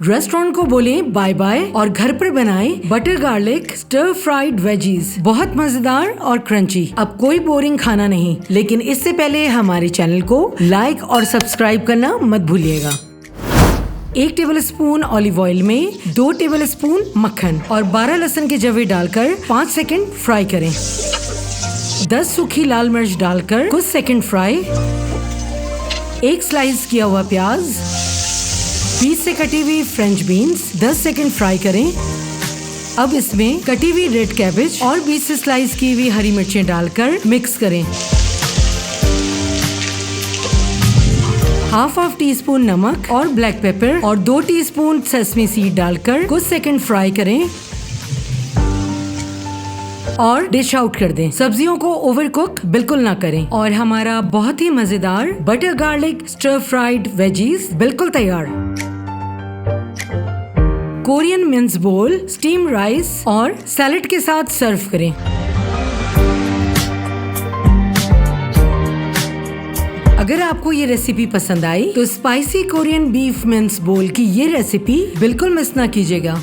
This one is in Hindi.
रेस्टोरेंट को बोले बाय बाय और घर पर बनाए butter garlic stir fried veggies, बहुत मजेदार और क्रंची। अब कोई बोरिंग खाना नहीं, लेकिन इससे पहले हमारे चैनल को लाइक और सब्सक्राइब करना मत भूलिएगा। 1 टेबलस्पून ऑलिव ऑयल में 2 टेबलस्पून मक्खन और 12 लहसुन के जवे डालकर 5 सेकंड फ्राई करें। 10 सूखी लाल मिर्च डालकर कुछ सेकंड फ्राई। 1 स्लाइस किया हुआ प्याज, 20 से कटी हुई फ्रेंच बीन्स 10 सेकंड फ्राई करें। अब इसमें कटी हुई रेड कैबेज और 20 से स्लाइस की हुई हरी मिर्चें डालकर मिक्स करें। हाफ टीस्पून नमक और ब्लैक पेपर और 2 टीस्पून सेसमी सीड डालकर कुछ सेकंड फ्राई करें और डिश आउट कर दें। सब्जियों को ओवर कुक बिल्कुल ना करें और हमारा बहुत ही मजेदार butter garlic stir fried veggies बिल्कुल तैयार। Korean mince bowl, steam rice और सैलेड के साथ सर्व करें। अगर आपको ये रेसिपी पसंद आई तो स्पाइसी कोरियन बीफ मिंस बोल की ये रेसिपी बिल्कुल मिस ना कीजिएगा।